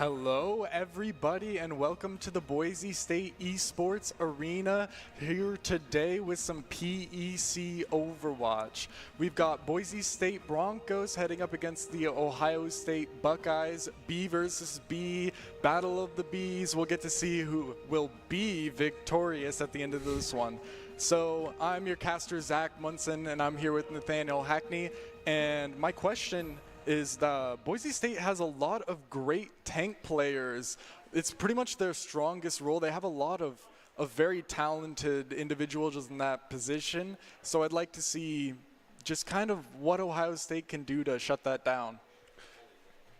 Hello, everybody, and welcome to the Boise State Esports Arena. Here today with some PEC Overwatch. We've got Boise State Broncos heading up against the Ohio State Buckeyes. B versus B, Battle of the Bees. We'll get to see who will be victorious at the end of this one. So I'm your caster, Zach Munson, and I'm here with Nathaniel Hackney. And my question is Boise State has a lot of great tank players. It's pretty much their strongest role. They have a lot of very talented individuals in that position. So I'd like to see just kind of what Ohio State can do to shut that down.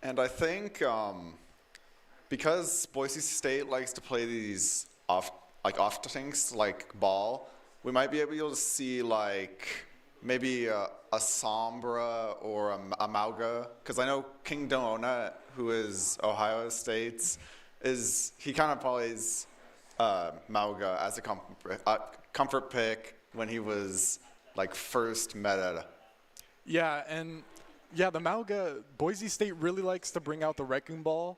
And I think because Boise State likes to play these off tanks like ball, we might be able to see like maybe a Sombra or a Mauga, because I know King Donut, who is Ohio State's, he kind of plays Mauga as a comfort pick when he was like first meta. Yeah, and yeah, the Mauga, Boise State really likes to bring out the Wrecking Ball.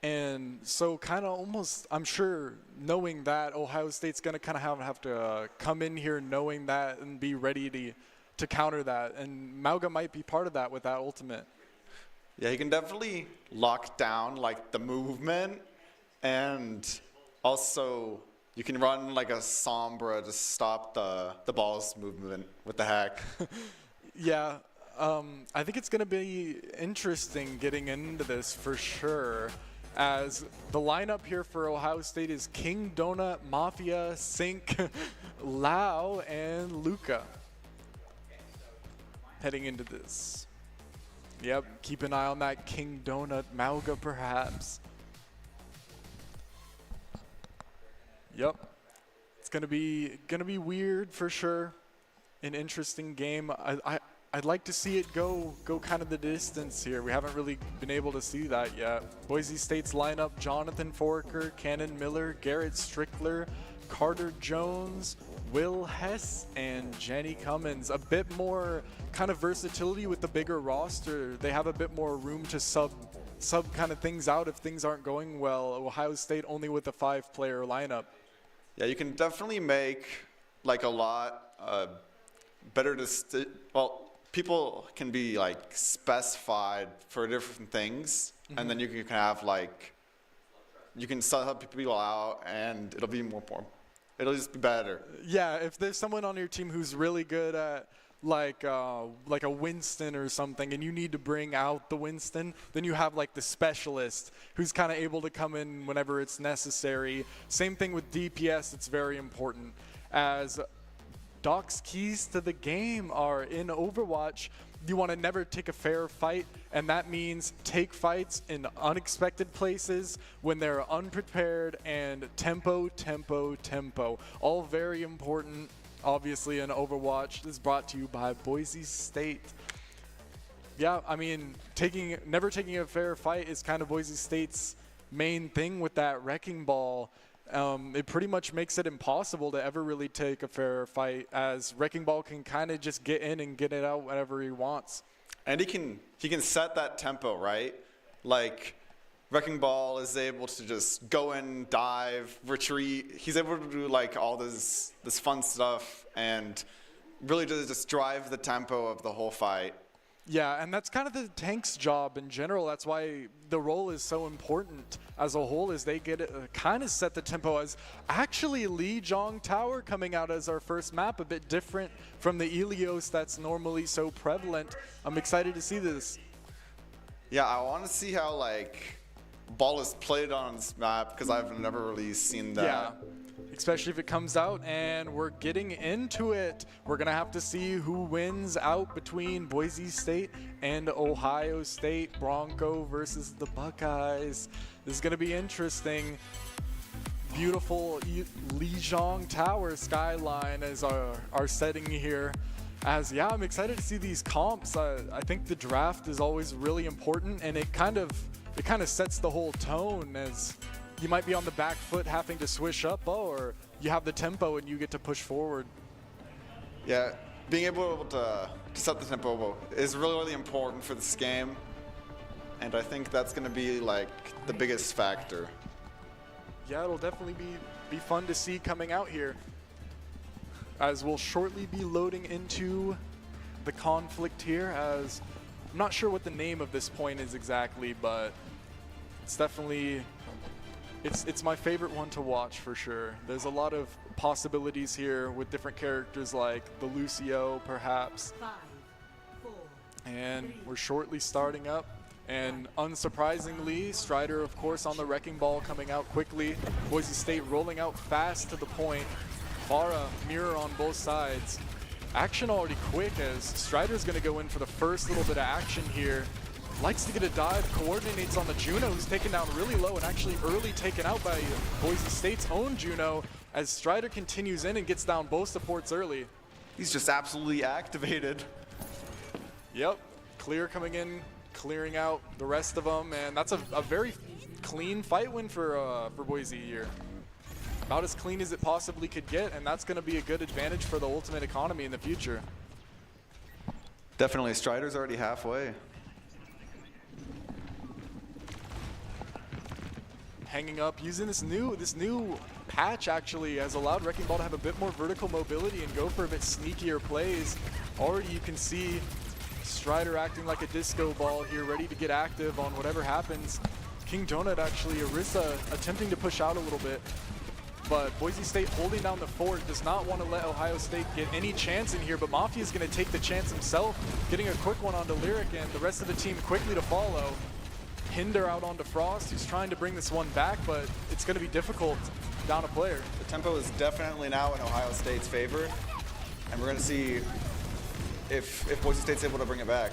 And so kind of almost, I'm sure, knowing that Ohio State's going to kind of have to come in here knowing that and be ready to counter that, and Mauga might be part of that with that ultimate. Yeah, he can definitely lock down like the movement, and also you can run like a Sombra to stop the ball's movement with the hack. Yeah, I think it's going to be interesting getting into this for sure, as the lineup here for Ohio State is King Donut, Mafia, Sync, Lau, and Luca. Heading into this. Yep, keep an eye on that King Donut Mauga perhaps. Yep. It's gonna be weird for sure. An interesting game. I'd like to see it go kind of the distance here. We haven't really been able to see that yet. Boise State's lineup: Jonathan Forker, Cannon Miller, Garrett Strickler, Carter Jones, Will Hess, and Jenny Cummins. A bit more kind of versatility with the bigger roster. They have a bit more room to sub kind of things out if things aren't going well. Ohio State only with a 5-player lineup. Yeah, you can definitely make like a lot better well, people can be like specified for different things, and then you can have like, you can set up people out and it'll be it'll just be better. Yeah, if there's someone on your team who's really good at like a Winston or something, and you need to bring out the Winston, then you have like the specialist who's kind of able to come in whenever it's necessary. Same thing with DPS. It's very important, as Doc's keys to the game are in Overwatch. You want to never take a fair fight, and that means take fights in unexpected places when they're unprepared, and tempo, tempo, tempo. All very important, obviously, in Overwatch. This is brought to you by Boise State. Yeah, I mean, never taking a fair fight is kind of Boise State's main thing with that Wrecking Ball. It pretty much makes it impossible to ever really take a fair fight, as Wrecking Ball can kind of just get in and get it out whenever he wants. And he can set that tempo, right? Like Wrecking Ball is able to just go in, dive, retreat. He's able to do like all this fun stuff and really just drive the tempo of the whole fight. Yeah, and that's kind of the tank's job in general. That's why the role is so important as a whole, is they get kind of set the tempo. As actually Lijiang Tower coming out as our first map, a bit different from the Ilios that's normally so prevalent. I'm excited to see this. Yeah, I want to see how like ball is played on this map, because I've never really seen that. Yeah. Especially if it comes out, and we're getting into it. We're going to have to see who wins out between Boise State and Ohio State. Bronco versus the Buckeyes. This is going to be interesting. Beautiful Lijiang Tower skyline is our setting here. As yeah, I'm excited to see these comps. I think the draft is always really important, and it kind of sets the whole tone, as you might be on the back foot having to swish up, or you have the tempo and you get to push forward. Yeah, being able to set the tempo is really, really important for this game. and I think that's going to be like the biggest factor. Yeah, it'll definitely be fun to see coming out here, as we'll shortly be loading into the conflict here. As I'm not sure what the name of this point is exactly, but it's definitely it's my favorite one to watch for sure. There's a lot of possibilities here with different characters like the Lucio perhaps. 5, 4, And we're shortly starting up. And unsurprisingly, Strider, of course, on the wrecking ball coming out quickly. Boise State rolling out fast to the point. Farah, mirror on both sides. Action already quick as Strider's going to go in for the first little bit of action here. Likes to get a dive, coordinates on the Juno, who's taken down really low and actually early taken out by Boise State's own Juno as Strider continues in and gets down both supports early. He's just absolutely activated. Yep, clear coming in, clearing out the rest of them, and that's a very clean fight win for Boise here. About as clean as it possibly could get, and that's going to be a good advantage for the Ultimate economy in the future. Definitely, Strider's already halfway. Hanging up, using this new patch actually has allowed Wrecking Ball to have a bit more vertical mobility and go for a bit sneakier plays. Already you can see Strider acting like a disco ball here, ready to get active on whatever happens. King Donut actually, Arissa attempting to push out a little bit, but Boise State holding down the fort, does not want to let Ohio State get any chance in here, but Mafia is going to take the chance himself, getting a quick one onto Lyric, and the rest of the team quickly to follow. Hinder out onto Frost, who's trying to bring this one back, but it's going to be difficult down a player. The tempo is definitely now in Ohio State's favor, and we're going to see if Boise State's able to bring it back.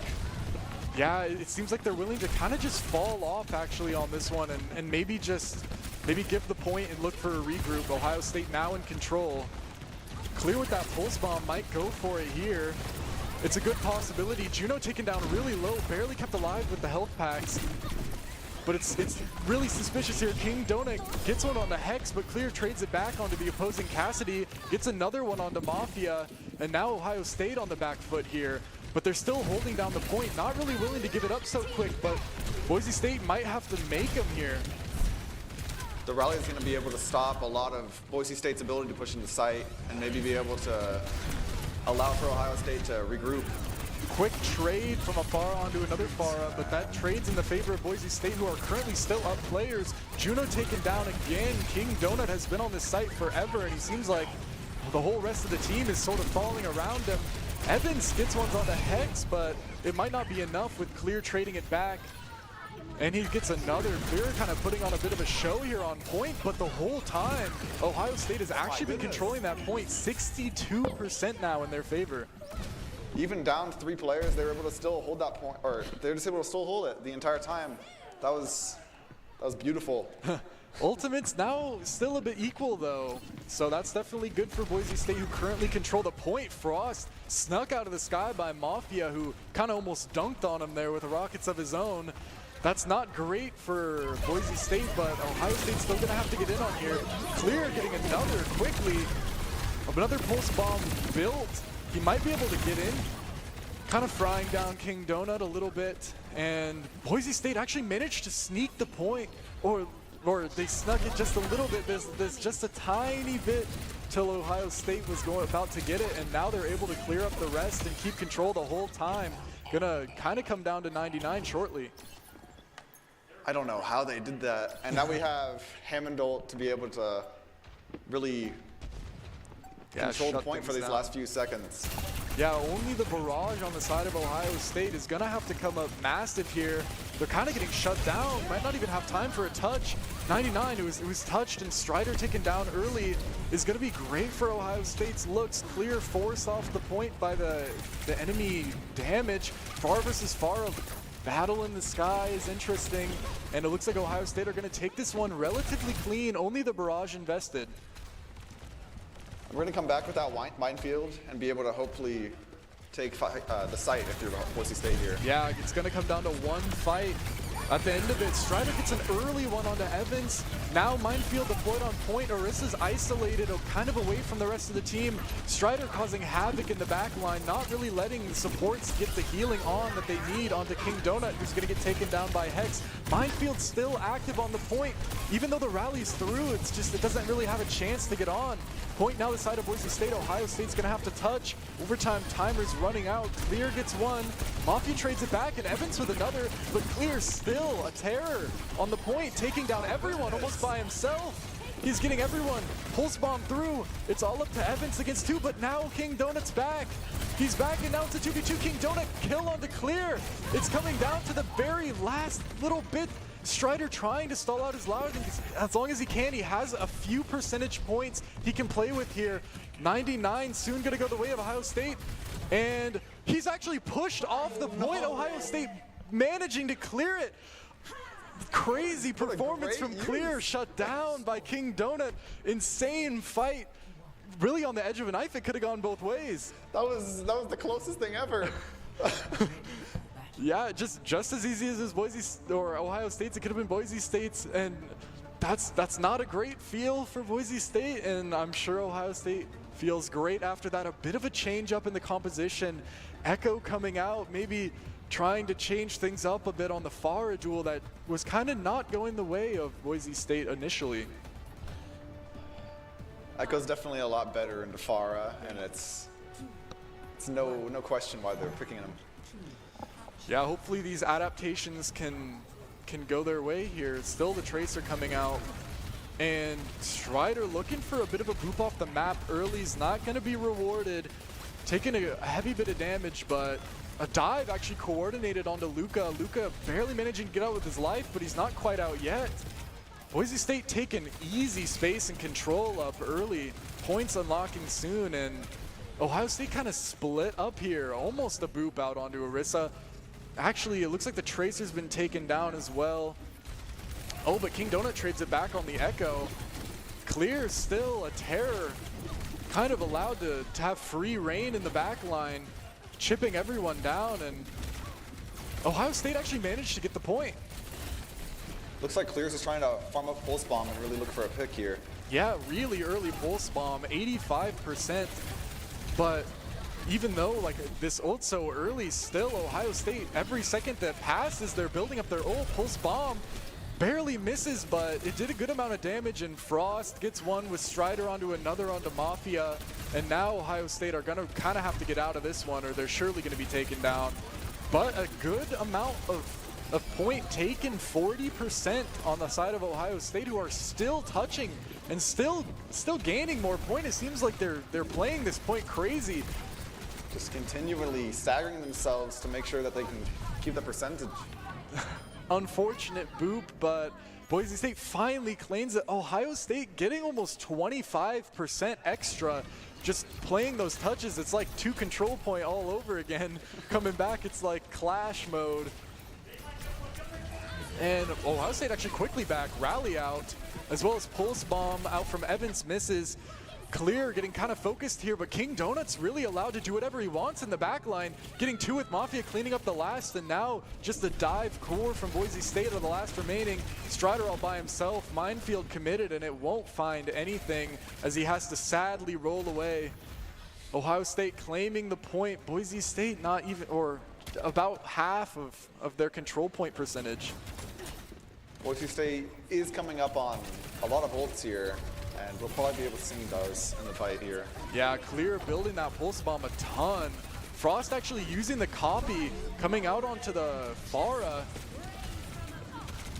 Yeah, it seems like they're willing to kind of just fall off actually on this one and maybe give the point and look for a regroup. Ohio State now in control. Clear with that pulse bomb, might go for it here. It's a good possibility. Juno taken down really low, barely kept alive with the health packs. But it's really suspicious here. King Donut gets one on the Hex, but Clear trades it back onto the opposing Cassidy, gets another one onto Mafia, and now Ohio State on the back foot here. But they're still holding down the point, not really willing to give it up so quick, but Boise State might have to make them here. The rally is going to be able to stop a lot of Boise State's ability to push into site and maybe be able to allow for Ohio State to regroup. Quick trade from a Farah onto another Farah, but that trade's in the favor of Boise State, who are currently still up players. Juno taken down again. King Donut has been on this site forever, and he seems like the whole rest of the team is sort of falling around him. Evans gets ones on the Hex, but it might not be enough with Clear trading it back. And he gets another. Clear kind of putting on a bit of a show here on point, but the whole time, Ohio State has actually been controlling that point 62% now in their favor. Even down 3 players, they were able to still hold that point, or they were just able to still hold it the entire time. That was beautiful. Ultimate's now still a bit equal though, so that's definitely good for Boise State, who currently control the point. Frost snuck out of the sky by Mafia, who kind of almost dunked on him there with rockets of his own. That's not great for Boise State, but Ohio State's still gonna have to get in on here. Clear getting another quickly. Another pulse bomb built. He might be able to get in. Kind of frying down King Donut a little bit, and Boise State actually managed to sneak the point, or they snuck it just a little bit. There's just a tiny bit till Ohio State was about to get it, and now they're able to clear up the rest and keep control the whole time. Gonna kind of come down to 99 shortly. I don't know how they did that. And now we have Hammondolt to be able to really control the point for these last few seconds. Yeah, only the barrage on the side of Ohio State is gonna have to come up massive here. They're kind of getting shut down, might not even have time for a touch. 99, who was touched, and Strider taken down early, is gonna be great for Ohio State's looks. Clear force off the point by the enemy damage. Far versus Far, battle in the sky is interesting, and it looks like Ohio State are gonna take this one relatively clean, only the barrage invested. We're going to come back with that minefield and be able to hopefully take the site if you're Boise State here. Yeah, it's going to come down to one fight. At the end of it, Strider gets an early one onto Evans. Now Minefield deployed on point. Orissa's isolated, kind of away from the rest of the team. Strider causing havoc in the back line, not really letting the supports get the healing on that they need onto King Donut, who's going to get taken down by Hex. Minefield still active on the point. Even though the rally's through, it doesn't really have a chance to get on. Point now the side of Boise State. Ohio State's going to have to touch. Overtime timer's running out. Clear gets one. Mafia trades it back, and Evans with another, but Clear still a terror on the point, taking down everyone almost by himself. He's getting everyone. Pulse bomb through. It's all up to Evans against two, but now King Donut's back. He's back, and now it's a 2v2. King Donut kill on the Clear. It's coming down to the very last little bit. Strider trying to stall out his loud as long as he can. He has a few percentage points he can play with here. 99 soon gonna go the way of Ohio State. And he's actually pushed off the point. Ohio State managing to clear it. Crazy performance from Clear, shut down by King Donut. Insane fight. Really on the edge of a knife. It could have gone both ways. That was the closest thing ever. Yeah, just as easy as Boise or Ohio State's. It could have been Boise State's, and that's not a great feel for Boise State, and I'm sure Ohio State feels great after that. A bit of a change up in the composition. Echo coming out, maybe trying to change things up a bit on the Farah duel that was kind of not going the way of Boise State initially. Echo's definitely a lot better into Farah, and it's no question why they're picking him. Yeah, hopefully these adaptations can go their way here. Still the Tracer coming out. And Strider looking for a bit of a boop off the map early is not going to be rewarded. Taking a heavy bit of damage, but a dive actually coordinated onto Luca. Luca barely managing to get out with his life, but he's not quite out yet. Boise State taking easy space and control up early. Points unlocking soon, and Ohio State kind of split up here. Almost a boop out onto Orissa. Actually, it looks like the Tracer's been taken down as well. Oh, but King Donut trades it back on the Echo. Clear still a terror. Kind of allowed to have free reign in the back line, chipping everyone down, and Ohio State actually managed to get the point. Looks like Clears is trying to farm up Pulse Bomb and really look for a pick here. Yeah, really early Pulse Bomb, 85%. But even though like this ult so early, still Ohio State, every second that passes, they're building up their ult. Pulse Bomb barely misses, but it did a good amount of damage, and Frost gets one with Strider onto another onto Mafia, and now Ohio State are gonna kind of have to get out of this one, or they're surely gonna be taken down. But a good amount of point taken, 40% on the side of Ohio State, who are still touching and still gaining more point. It seems like they're playing this point crazy. Just continually staggering themselves to make sure that they can keep the percentage. Unfortunate boop, but Boise State finally claims it. Ohio State getting almost 25% extra just playing those touches. It's like 2 control point all over again. Coming back, it's like Clash mode. And Ohio State actually quickly back, rally out, as well as Pulse Bomb out from Evans misses. Clear getting kind of focused here, but King Donut's really allowed to do whatever he wants in the back line, getting 2 with Mafia, cleaning up the last, and now just a dive core from Boise State are the last remaining. Strider all by himself, Minefield committed, and it won't find anything as he has to sadly roll away. Ohio State claiming the point, Boise State not even, or about half of their control point percentage. Boise State is coming up on a lot of ults here, and we'll probably be able to see what he does in the fight here. Yeah, Clear building that Pulse Bomb a ton. Frost actually using the copy, coming out onto the Farah.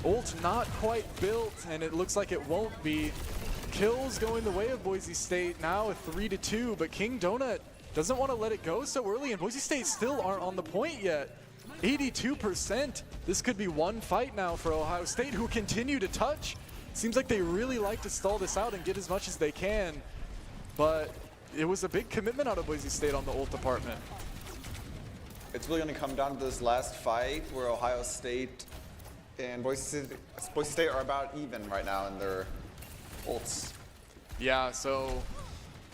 Ult not quite built, and it looks like it won't be. Kills going the way of Boise State, now a 3-2, but King Donut doesn't want to let it go so early, and Boise State still aren't on the point yet. 82%. This could be one fight now for Ohio State, who continue to touch. Seems like they really like to stall this out and get as much as they can, but it was a big commitment out of Boise State on the ult department. It's really going to come down to this last fight where Ohio State and Boise State are about even right now in their ults. Yeah, so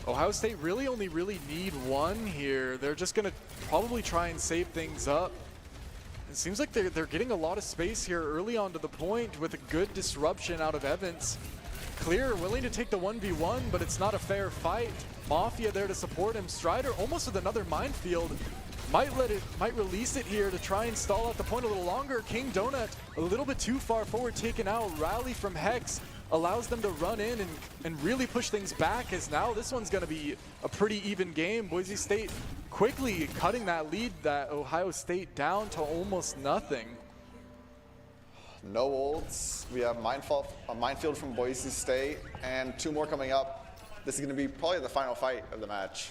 Ohio State really only need one here. They're just going to probably try and save things up. It seems like they're getting a lot of space here early on to the point with a good disruption out of Evans. Clear, willing to take the 1v1, but it's not a fair fight. Mafia there to support him. Strider almost with another minefield. Might release it here to try and stall out the point a little longer. King Donut a little bit too far forward, taken out. Rally from Hex allows them to run in and really push things back, as now this one's going to be a pretty even game. Boise State quickly cutting that lead, that Ohio State down to almost nothing. No ults. We have a minefield from Boise State, and 2 more coming up. This is going to be probably the final fight of the match.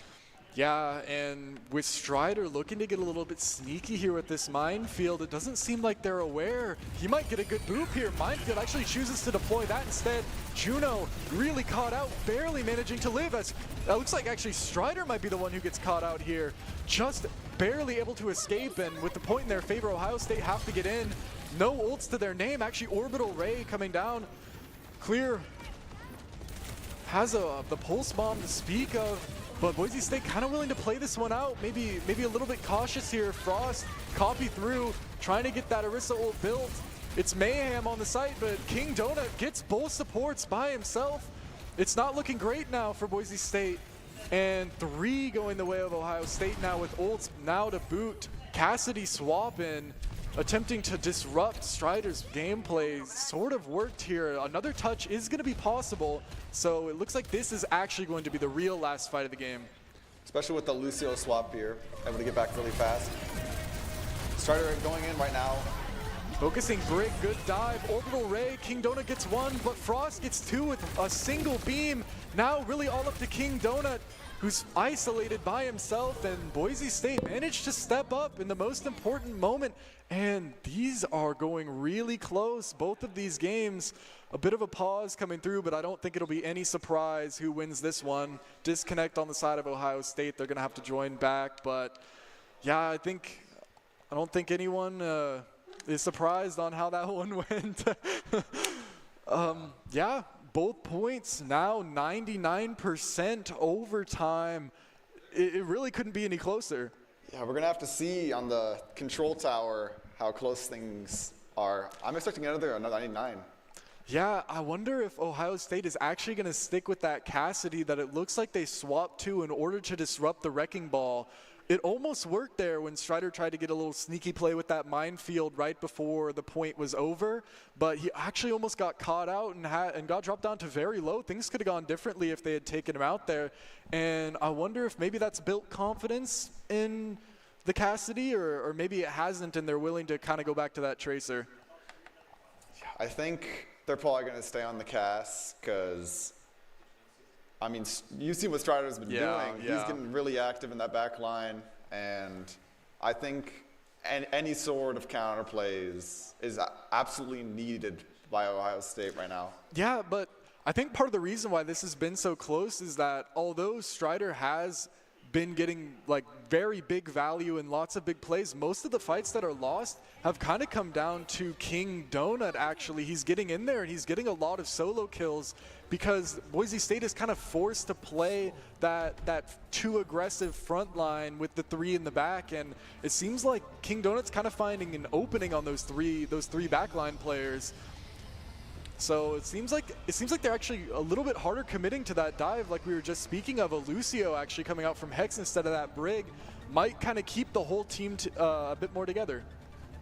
Yeah, and with Strider looking to get a little bit sneaky here with this minefield, it doesn't seem like they're aware. He might get a good boop here. Minefield actually chooses to deploy that instead. Juno really caught out, barely managing to live, as it looks like actually Strider might be the one who gets caught out here. Just barely able to escape, and with the point in their favor, Ohio State have to get in. No ults to their name. Actually, Orbital Ray coming down. Clear has the pulse bomb to speak of, but Boise State kind of willing to play this one out. Maybe a little bit cautious here. Frost copy through, trying to get that Orisa ult built. It's mayhem on the site, but King Donut gets both supports by himself. It's not looking great now for Boise State. And 3 going the way of Ohio State now with ults now to boot. Cassidy swapping, attempting to disrupt Strider's gameplay. Sort of worked here. Another touch is going to be possible, so it looks like this is actually going to be the real last fight of the game. Especially with the Lucio swap here, able to get back really fast. Strider going in right now. Focusing Brick, good dive. Orbital Ray, King Donut gets 1, but Frost gets 2 with a single beam. Now really all up to King Donut, who's isolated by himself, and Boise State managed to step up in the most important moment. And these are going really close, both of these games. A bit of a pause coming through, but I don't think it'll be any surprise who wins this one. Disconnect on the side of Ohio State. They're going to have to join back. But yeah, I don't think anyone is surprised on how that one went. Yeah, both points now 99% overtime. It really couldn't be any closer. Yeah, we're going to have to see on the control tower how close things are. I'm expecting another 99. Yeah, I wonder if Ohio State is actually going to stick with that Cassidy that it looks like they swapped to in order to disrupt the Wrecking Ball. It almost worked there when Strider tried to get a little sneaky play with that minefield right before the point was over, but he actually almost got caught out and got dropped down to very low. Things could have gone differently if they had taken him out there, and I wonder if maybe that's built confidence in the Cassidy, or maybe it hasn't and they're willing to kind of go back to that Tracer. I think they're probably going to stay on the Cass because, I mean, you see what Strider's been doing. Yeah. He's getting really active in that back line, and I think any sort of counterplay is absolutely needed by Ohio State right now. Yeah, but I think part of the reason why this has been so close is that although Strider has been getting like very big value and lots of big plays, most of the fights that are lost have kind of come down to King Donut. Actually, he's getting in there and he's getting a lot of solo kills because Boise State is kind of forced to play that too aggressive front line with the 3 in the back, and it seems like King Donut's kind of finding an opening on those three backline players. So it seems like they're actually a little bit harder committing to that dive, like we were just speaking of. A Lucio actually coming out from Hex instead of that Brig might kind of keep the whole team a bit more together.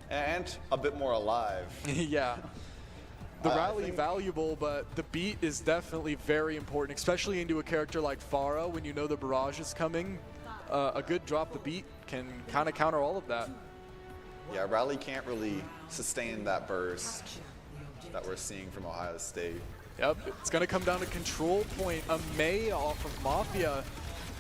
And a bit more alive. Yeah. The rally valuable, but the beat is definitely very important, especially into a character like Farah when you know the barrage is coming. A good drop the beat can kind of counter all of that. Yeah, Rally can't really sustain that burst that we're seeing from Ohio State. Yep, it's going to come down to control point. A May off of Mafia.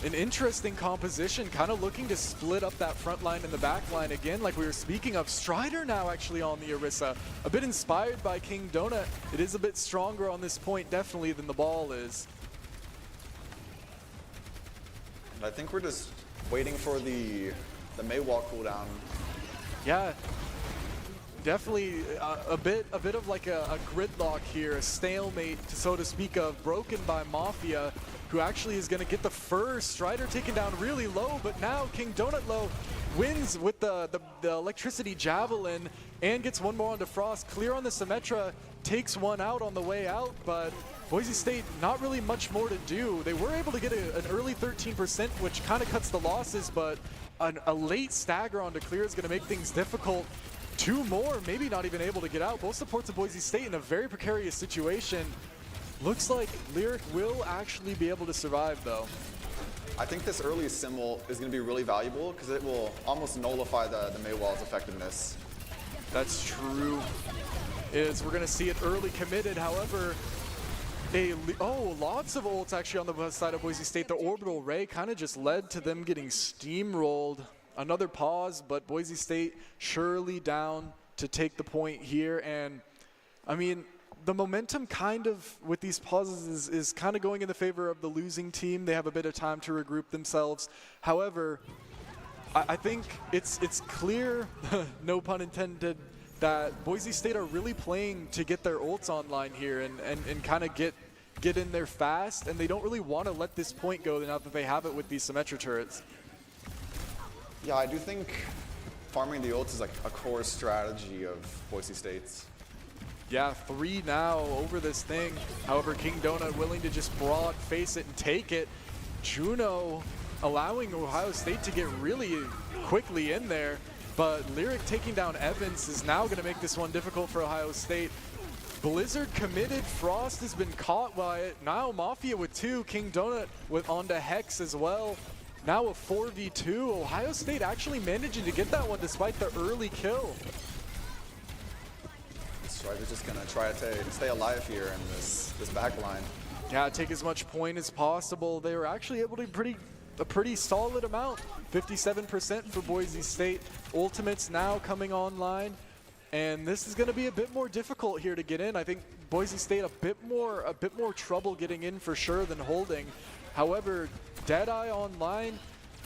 An interesting composition, kind of looking to split up that front line and the back line again, like we were speaking of. Strider now actually on the Orisa. A bit inspired by King Donut. It is a bit stronger on this point, definitely, than the ball is. I think we're just waiting for the May wall cooldown. Yeah. Definitely a bit of like a gridlock here, a stalemate, so to speak of, broken by Mafia, who actually is going to get the first. Strider taken down really low, but now King Donut low. wins with the electricity javelin and gets one more onto Frost. Clear on the Symmetra, takes one out on the way out, but Boise State not really much more to do. They were able to get an early 13%, which kind of cuts the losses, but a late stagger onto Clear is going to make things difficult. Two more, maybe not even able to get out. Both supports of Boise State in a very precarious situation. Looks like Lyric will actually be able to survive, though. I think this early symbol is going to be really valuable because it will almost nullify the Maywall's effectiveness. That's true. We're going to see it early committed. However, lots of ults actually on the side of Boise State. The orbital ray kind of just led to them getting steamrolled. Another pause, but Boise State surely down to take the point here. And I mean, the momentum kind of with these pauses is kind of going in the favor of the losing team. They have a bit of time to regroup themselves. However, I think it's clear, no pun intended, that Boise State are really playing to get their ults online here and kind of get in there fast, and they don't really want to let this point go now that they have it with these Symmetra turrets. Yeah, I do think farming the ults is like a core strategy of Boise State's. Yeah, 3 now over this thing. However, King Donut willing to just broad face it and take it. Juno allowing Ohio State to get really quickly in there, but Lyric taking down Evans is now going to make this one difficult for Ohio State. Blizzard committed, Frost has been caught by it. Now Mafia with 2, King Donut with onto Hex as well. Now a 4v2, Ohio State actually managing to get that one despite the early kill. Strider's just gonna try to stay alive here in this back line. Yeah, take as much point as possible. They were actually able to a pretty solid amount. 57% for Boise State. Ultimates now coming online, and this is going to be a bit more difficult here to get in. I think Boise State a bit more trouble getting in for sure than holding. However, Deadeye online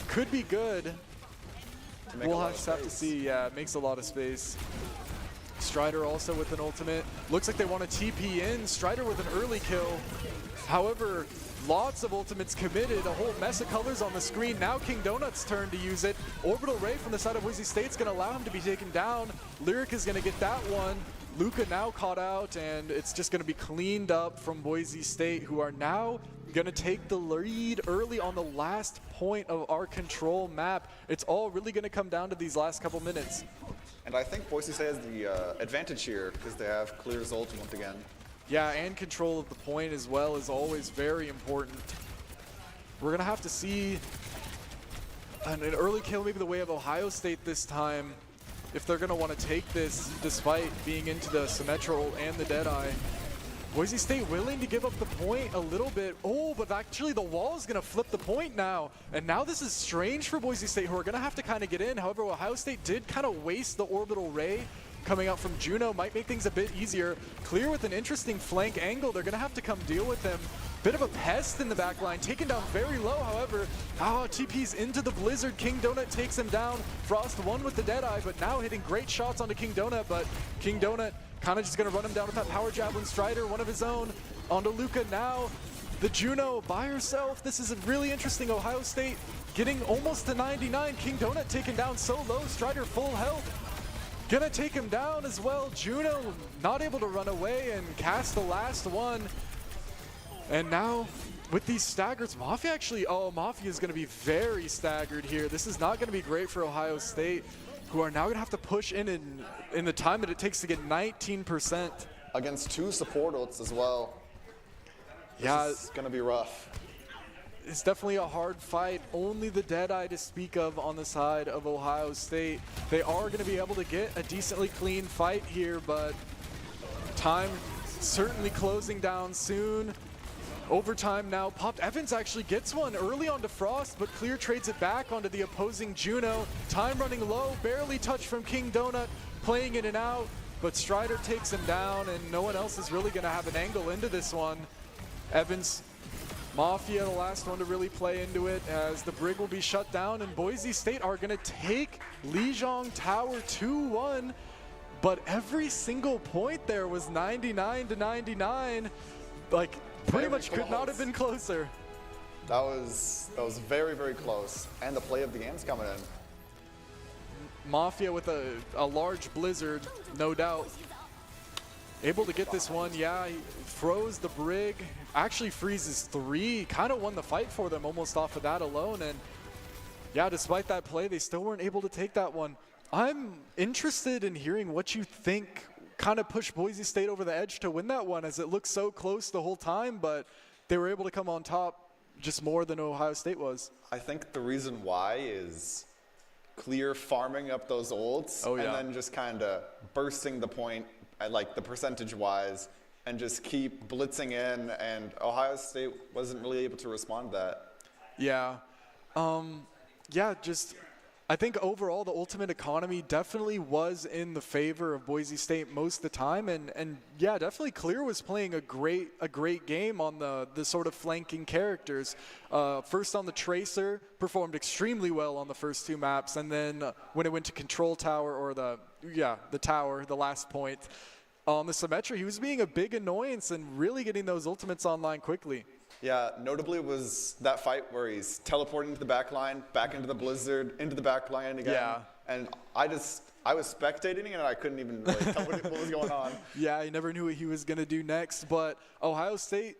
could be good. We'll have to see. Yeah, it makes a lot of space. Strider also with an ultimate. Looks like they want to TP in. Strider with an early kill. However, lots of ultimates committed. A whole mess of colors on the screen. Now King Donut's turn to use it. Orbital Ray from the side of Boise State's going to allow him to be taken down. Lyric is going to get that one. Luca now caught out, and it's just going to be cleaned up from Boise State, who are now going to take the lead early on the last point of our control map. It's all really going to come down to these last couple minutes. And I think Boise State has the advantage here because they have Clear's ult once again. Yeah, and control of the point as well is always very important. We're going to have to see an early kill, maybe the way of Ohio State this time, if they're going to want to take this despite being into the Symmetra ult and the Deadeye. Boise State willing to give up the point a little bit. Oh, but actually the wall is going to flip the point now. And now this is strange for Boise State, who are going to have to kind of get in. However, Ohio State did kind of waste the orbital ray coming out from Juno. Might make things a bit easier. Clear with an interesting flank angle. They're going to have to come deal with him. Bit of a pest in the back line, taken down very low, however. TP's into the Blizzard. King Donut takes him down. Frost won with the Deadeye, but now hitting great shots onto King Donut, but King Donut kind of just going to run him down with that power javelin. Strider, one of his own, onto Luca now. The Juno by herself. This is a really interesting. Ohio State getting almost to 99. King Donut taken down so low. Strider full health. Gonna take him down as well. Juno not able to run away and cast the last one. And now with these staggers, Mafia actually, Mafia is gonna be very staggered here. This is not gonna be great for Ohio State, who are now gonna have to push in the time that it takes to get 19%. Against 2 support ults as well. Yeah, it's gonna be rough. It's definitely a hard fight. Only the Deadeye to speak of on the side of Ohio State. They are going to be able to get a decently clean fight here, but time certainly closing down soon. Overtime now popped. Evans actually gets one early onto Frost, but Clear trades it back onto the opposing Juno. Time running low, barely touched from King Donut, playing in and out, but Strider takes him down, and no one else is really going to have an angle into this one. Evans, Mafia, the last one to really play into it, as the Brig will be shut down, and Boise State are going to take Lijiang Tower 2-1, but every single point there was 99 to 99. Like, pretty much could not have been closer. That was very, very close, and the play of the game's coming in. Mafia with a large blizzard, no doubt. Able to get this one, yeah, he throws the brig, actually freezes 3, kind of won the fight for them almost off of that alone, and yeah, despite that play, they still weren't able to take that one. I'm interested in hearing what you think kind of pushed Boise State over the edge to win that one, as it looked so close the whole time, but they were able to come on top just more than Ohio State was. I think the reason why is clear farming up those ults and then just kind of bursting the point at like the percentage-wise and just keep blitzing in, and Ohio State wasn't really able to respond to that. Yeah. Yeah, just I think overall the ultimate economy definitely was in the favor of Boise State most of the time, and yeah, definitely Clear was playing a great game on the sort of flanking characters. First on the Tracer, performed extremely well on the first 2 maps, and then when it went to Control Tower, or the tower, the last point, on the Symmetra, he was being a big annoyance and really getting those ultimates online quickly. Yeah, notably was that fight where he's teleporting to the back line, back into the blizzard, into the back line again. Yeah. And I was spectating and I couldn't even really tell what was going on. Yeah, he never knew what he was going to do next. But Ohio State,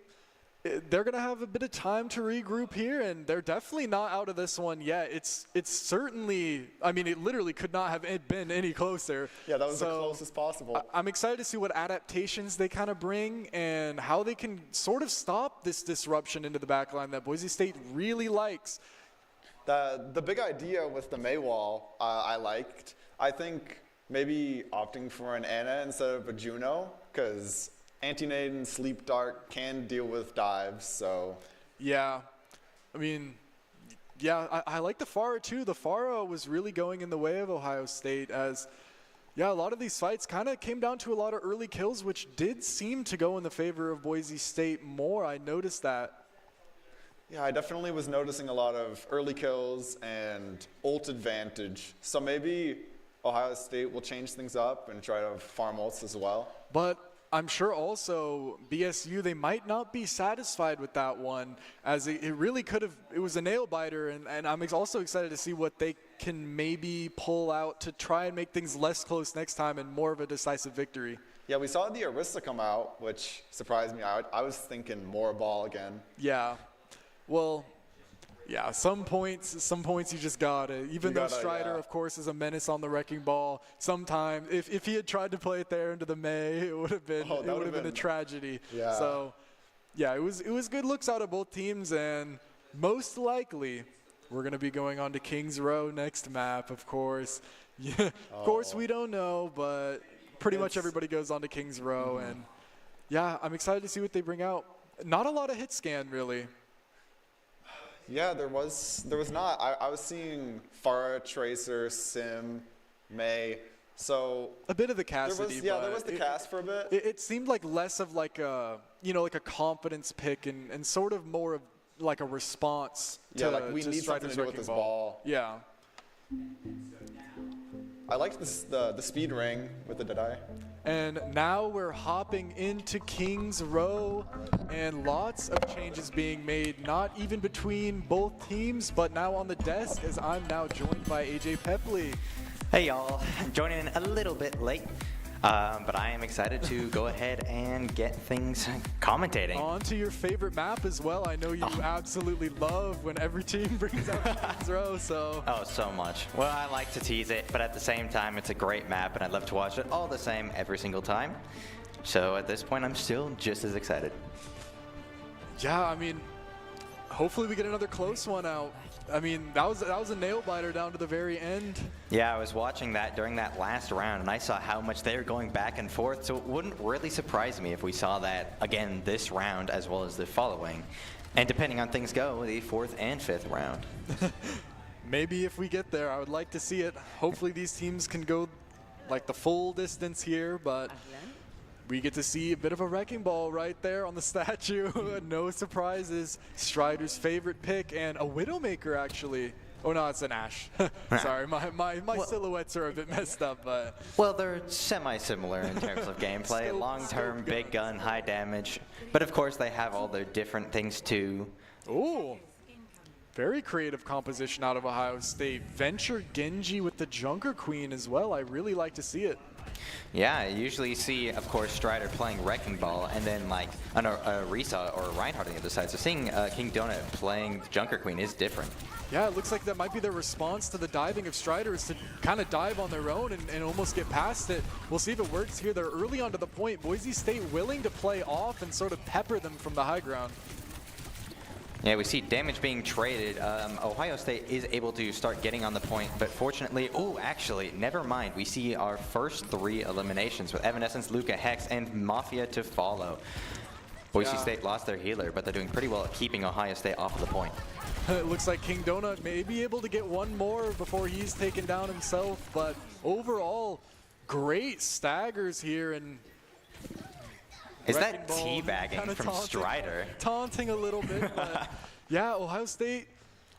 they're going to have a bit of time to regroup here, and they're definitely not out of this one yet. It's certainly, I mean, it literally could not have been any closer. Yeah, that was the closest possible. I'm excited to see what adaptations they kind of bring and how they can sort of stop this disruption into the backline that Boise State really likes. The big idea with the Maywall I liked. I think maybe opting for an Ana instead of a Juno, because Anti-Nade and Sleep Dart can deal with dives, so. Yeah, I mean, yeah, I like the Pharah too. The Pharah was really going in the way of Ohio State, as, yeah, a lot of these fights kind of came down to a lot of early kills, which did seem to go in the favor of Boise State more. I noticed that. Yeah, I definitely was noticing a lot of early kills and ult advantage. So maybe Ohio State will change things up and try to farm ults as well. But I'm sure also BSU, they might not be satisfied with that one, as it really could have, it was a nail biter, and I'm also excited to see what they can maybe pull out to try and make things less close next time and more of a decisive victory. Yeah, we saw the Arista come out, which surprised me. I was thinking more ball again. Yeah, well, yeah, some points you just got it. Even though Strider, of course, is a menace on the wrecking ball, sometimes if he had tried to play it there into the May, it would have been a tragedy. Yeah. So, yeah, it was good looks out of both teams, and most likely we're gonna be going on to Kings Row next map, of course. Yeah, of course we don't know, but pretty much everybody goes on to Kings Row, and yeah, I'm excited to see what they bring out. Not a lot of hit scan really. Yeah, there was not. I was seeing Pharah, Tracer, Sim, May. So a bit of the Cassidy. There was the cast for a bit. It seemed like less of like a like a confidence pick and sort of more of like a response. Yeah, like we need something to do with this ball. Yeah. I liked the speed ring with the Deadeye. And now we're hopping into Kings Row, and lots of changes being made, not even between both teams, but now on the desk, as I'm now joined by AJ Pepley. Hey y'all, I'm joining in a little bit late, but I am excited to go ahead and get things commentating. On to your favorite map as well. I know you absolutely love when every team brings out Kings Row, so. Oh, so much. Well, I like to tease it, but at the same time, it's a great map, and I'd love to watch it all the same every single time. So at this point, I'm still just as excited. Yeah, I mean, hopefully we get another close one out. I mean, that was a nail biter down to the very end. Yeah, I was watching that during that last round, and I saw how much they were going back and forth, so it wouldn't really surprise me if we saw that again this round as well as the following. And depending on things go, the 4th and 5th round. Maybe if we get there, I would like to see it. Hopefully these teams can go like the full distance here, but we get to see a bit of a wrecking ball right there on the statue. No surprises. Strider's favorite pick, and a Widowmaker actually. Oh no, it's an Ashe. Sorry, my silhouettes are a bit messed up, but. Well, they're semi-similar in terms of gameplay. Long-term, big gun, high damage. But of course, they have all their different things too. Ooh. very creative composition out of Ohio State. Venture Genji with the Junker Queen as well. I really like to see it. Yeah, usually you see, of course, Strider playing Wrecking Ball, and then like Risa or Reinhardt on the other side. So seeing King Donut playing Junker Queen is different. Yeah, it looks like that might be their response to the diving of Strider, is to kind of dive on their own and almost get past it. We'll see if it works here. They're early onto the point. Boise State willing to play off and sort of pepper them from the high ground. Yeah, we see damage being traded. Ohio State is able to start getting on the point, but fortunately, oh, actually, never mind. We see our first 3 eliminations with Evanescence, Luca, Hex, and Mafia to follow. Boise State lost their healer, but they're doing pretty well at keeping Ohio State off of the point. It looks like King Donut may be able to get one more before he's taken down himself, but overall, great staggers here. And is that teabagging from Strider? Taunting a little bit, but yeah, Ohio State,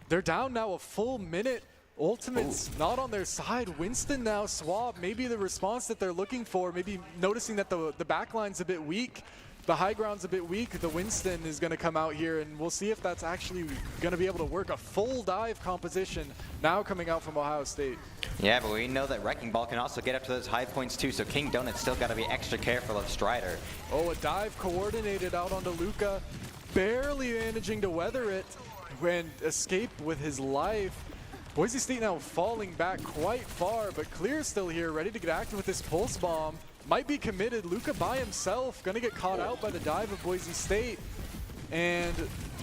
they're down now a full minute. Ultimate's not on their side. Winston now swap, maybe the response that they're looking for, maybe noticing that the backline's a bit weak. The high ground's a bit weak. The Winston is going to come out here, and we'll see if that's actually going to be able to work. A full dive composition now coming out from Ohio State. Yeah, but we know that Wrecking Ball can also get up to those high points too, so King Donut's still got to be extra careful of Strider. Oh, a dive coordinated out onto Luca, barely managing to weather it and escape with his life. Boise State now falling back quite far, but Clear still here, ready to get active with this pulse bomb. Might be committed. Luca by himself, gonna get caught out by the dive of Boise State. And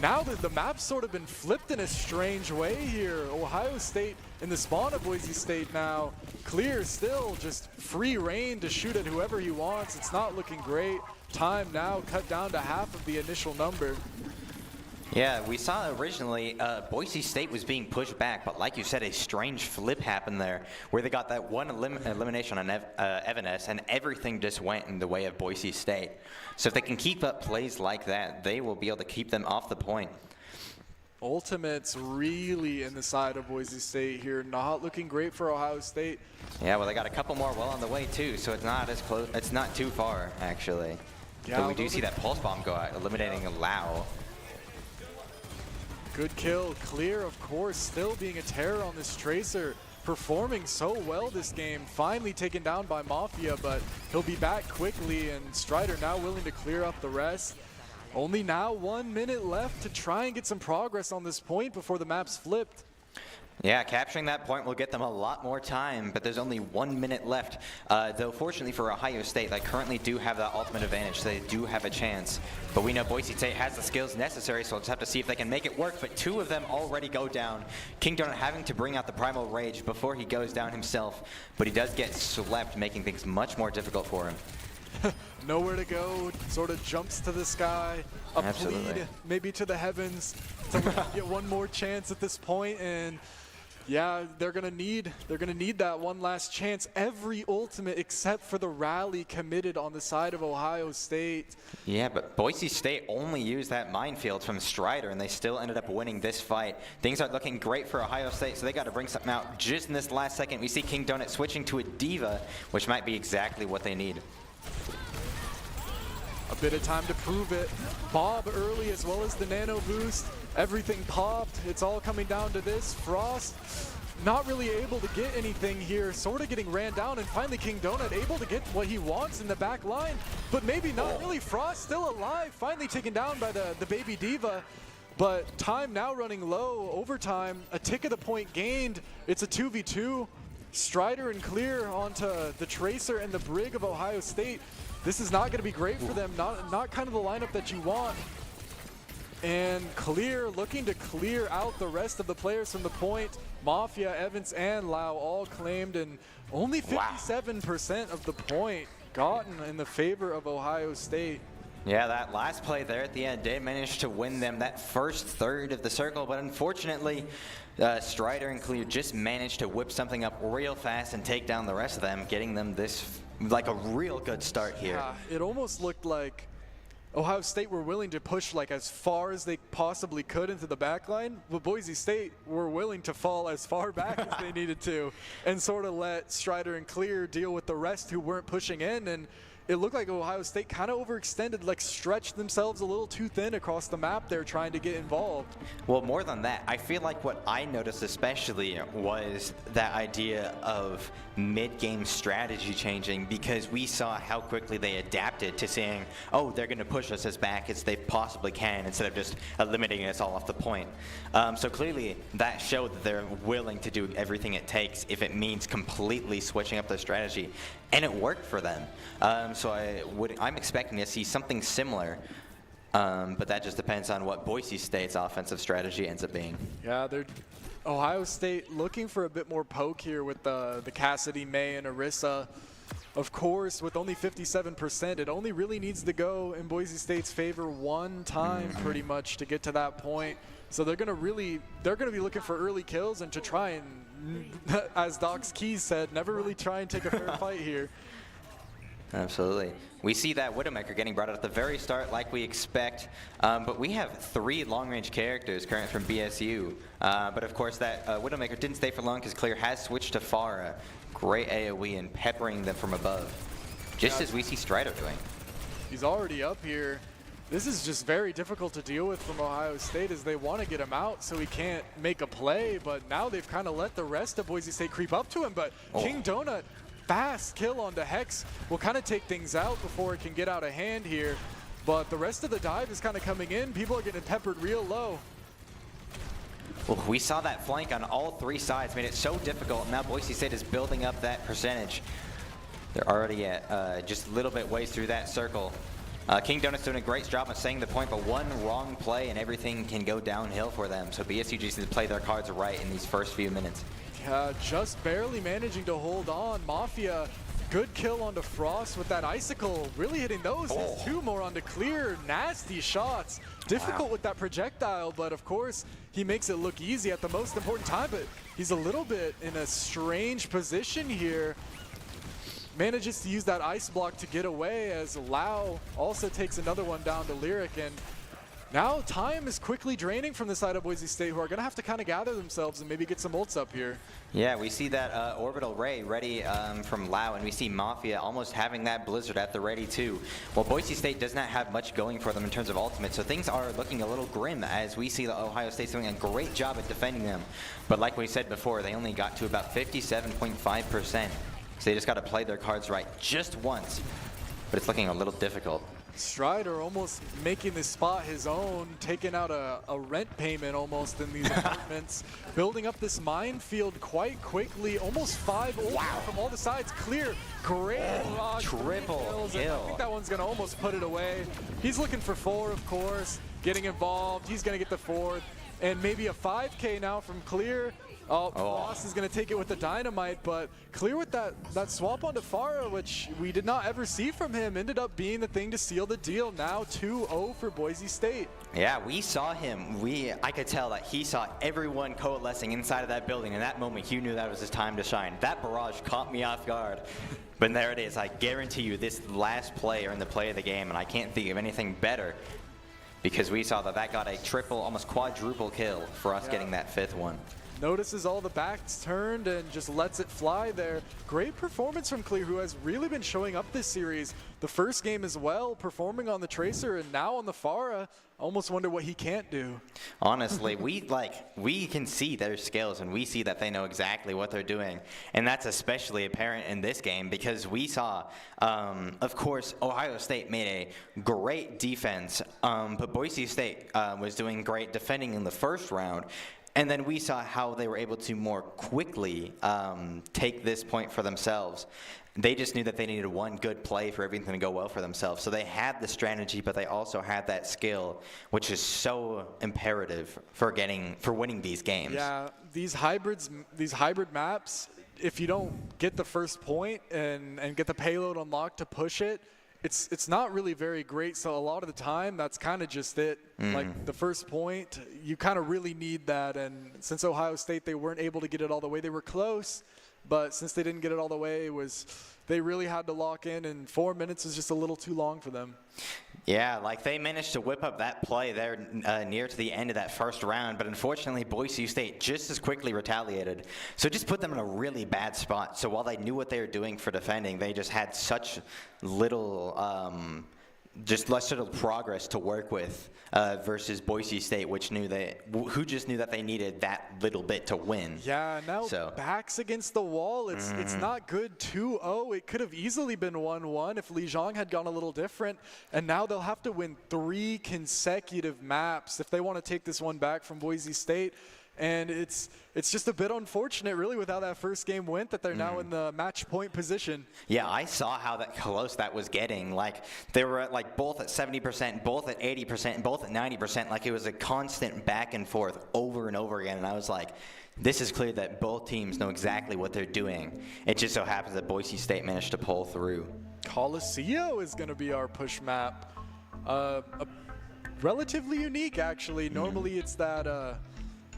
now that the map's sort of been flipped in a strange way here. Ohio State in the spawn of Boise State now. Clear still just free reign to shoot at whoever he wants. It's not looking great. Time now cut down to half of the initial number. Yeah, we saw originally Boise State was being pushed back, but like you said, a strange flip happened there where they got that one elimination on Evanes, and everything just went in the way of Boise State. So if they can keep up plays like that, they will be able to keep them off the point. Ultimate's really in the side of Boise State here, not looking great for Ohio State. Yeah, well, they got a couple more well on the way too, so it's not as close. It's not too far actually. Yeah, but we do see that pulse bomb go out, eliminating Lau. Good kill. Clear, of course, still being a terror on this Tracer. Performing so well this game. Finally taken down by Mafia, but he'll be back quickly, and Strider now willing to clear up the rest. Only now 1 minute left to try and get some progress on this point before the map's flipped. Yeah, capturing that point will get them a lot more time, but there's only 1 minute left. Though fortunately for Ohio State, they currently do have that ultimate advantage, so they do have a chance. But we know Boise State has the skills necessary, so we'll just have to see if they can make it work. But 2 of them already go down. King Donut having to bring out the Primal Rage before he goes down himself, but he does get swept, making things much more difficult for him. Nowhere to go, sort of jumps to the sky, a plead maybe to the heavens to get one more chance at this point, and yeah, they're gonna need that one last chance. Every ultimate except for the rally committed on the side of Ohio State. Yeah, but Boise State only used that minefield from Strider, and they still ended up winning this fight. Things are looking great for Ohio State, so they got to bring something out just in this last second. We see King Donut switching to a Diva, which might be exactly what they need. A bit of time to prove it. Bob early as well as the nano boost. Everything popped. It's all coming down to this. Frost not really able to get anything here, sort of getting ran down, and finally King Donut able to get what he wants in the back line, but maybe not really. Frost still alive, finally taken down by the baby Diva, but time now running low. Overtime, a tick of the point gained. It's a 2v2. Strider and Clear onto the Tracer and the Brig of Ohio State. This is not going to be great for them, not kind of the lineup that you want. And Clear looking to clear out the rest of the players from the point. Mafia, Evans, and Lau all claimed, and only 57% of the point gotten in the favor of Ohio State. Yeah, that last play there at the end did manage to win them that first third of the circle, but unfortunately, Strider and Clear just managed to whip something up real fast and take down the rest of them, getting them this, like a real good start here. Yeah, it almost looked like Ohio State were willing to push like as far as they possibly could into the back line, but Boise State were willing to fall as far back as they needed to and sort of let Strider and Clear deal with the rest who weren't pushing in. And it looked like Ohio State kind of overextended, like stretched themselves a little too thin across the map there trying to get involved. Well, more than that, I feel like what I noticed especially was that idea of mid-game strategy changing, because we saw how quickly they adapted to saying, oh, they're going to push us as back as they possibly can instead of just eliminating us all off the point. So clearly that showed that they're willing to do everything it takes if it means completely switching up their strategy. And it worked for them. So I'm expecting to see something similar, but that just depends on what Boise State's offensive strategy ends up being. Yeah, they're Ohio State looking for a bit more poke here with the Cassidy, May, and Arissa. Of course, with only 57%, it only really needs to go in Boise State's favor one time pretty much to get to that point. So they're gonna be looking for early kills and to try and, as Doc's Keys said, never really try and take a fair fight here. Absolutely. We see that Widowmaker getting brought out at the very start like we expect, but we have 3 long-range characters currently from BSU. But of course that Widowmaker didn't stay for long because Clear has switched to Farah. Great AoE and peppering them from above, just as we see Strider doing. He's already up here. This is just very difficult to deal with from Ohio State as they want to get him out so he can't make a play, but now they've kind of let the rest of Boise State creep up to him, but King Donut, fast kill onto Hex will kind of take things out before it can get out of hand here, but the rest of the dive is kind of coming in. People are getting peppered real low. Well, we saw that flank on all 3 sides, made it so difficult, and now Boise State is building up that percentage. They're already at just a little bit ways through that circle. King Donut's doing a great job of staying the point, but one wrong play and everything can go downhill for them. So BSU just needs to play their cards right in these first few minutes. Just barely managing to hold on. Mafia, good kill onto Frost with that icicle, really hitting those. His 2 more onto Clear, nasty shots. Difficult with that projectile, but of course he makes it look easy at the most important time, but he's a little bit in a strange position here. Manages to use that ice block to get away as Lau also takes another one down to Lyric, and now time is quickly draining from the side of Boise State, who are going to have to kind of gather themselves and maybe get some ults up here. Yeah, we see that orbital ray ready from Lau, and we see Mafia almost having that blizzard at the ready too. Well, Boise State does not have much going for them in terms of ultimate, so things are looking a little grim as we see the Ohio State doing a great job at defending them. But like we said before, they only got to about 57.5%. So they just got to play their cards right just once, but it's looking a little difficult. Strider almost making this spot his own, taking out a rent payment almost in these apartments, building up this minefield quite quickly, almost 5 ults from all the sides. Clear, great triple kills, and I think that one's going to almost put it away. He's looking for 4, of course, getting involved. He's going to get the 4th, and maybe a 5K now from Clear. Frost is going to take it with the dynamite, but Clear with that swap onto Farah, which we did not ever see from him, ended up being the thing to seal the deal. Now 2-0 for Boise State. Yeah, we saw him. I could tell that he saw everyone coalescing inside of that building. In that moment, he knew that was his time to shine. That barrage caught me off guard. But there it is. I guarantee you this last play or in the play of the game, and I can't think of anything better, because we saw that got a triple, almost quadruple kill for us getting that 5th one. Notices all the backs turned and just lets it fly there. Great performance from Clear, who has really been showing up this series. The first game as well, performing on the Tracer, and now on the Farah. Almost wonder what he can't do. Honestly, we can see their skills, and we see that they know exactly what they're doing. And that's especially apparent in this game because we saw, of course, Ohio State made a great defense, but Boise State was doing great defending in the first round. And then we saw how they were able to more quickly take this point for themselves. They just knew that they needed one good play for everything to go well for themselves. So they had the strategy, but they also had that skill, which is so imperative for winning these games. Yeah, these hybrid maps, if you don't get the first point and get the payload unlocked to push it, it's not really very great. So a lot of the time, that's kind of just it. Like the first point, you kind of really need that. And since Ohio State, they weren't able to get it all the way. They were close, but since they didn't get it all the way, they really had to lock in, and 4 minutes is just a little too long for them. Yeah, like they managed to whip up that play there near to the end of that first round, but unfortunately Boise State just as quickly retaliated. So it just put them in a really bad spot. So while they knew what they were doing for defending, they just had such little less little progress to work with versus Boise State, who just knew that they needed that little bit to win. Yeah, now backs against the wall. It's not good. 2-0. It could have easily been 1-1 if Lijiang had gone a little different. And now they'll have to win 3 consecutive maps if they want to take this one back from Boise State. And it's just a bit unfortunate, really, with how that first game went, that they're now in the match point position. Yeah, I saw how close that was getting. Like, they were at, both at 70%, both at 80%, and both at 90%. Like, it was a constant back and forth over and over again. And I was like, this is clear that both teams know exactly what they're doing. It just so happens that Boise State managed to pull through. Coliseo is going to be our push map. Relatively unique, actually. Normally it's that...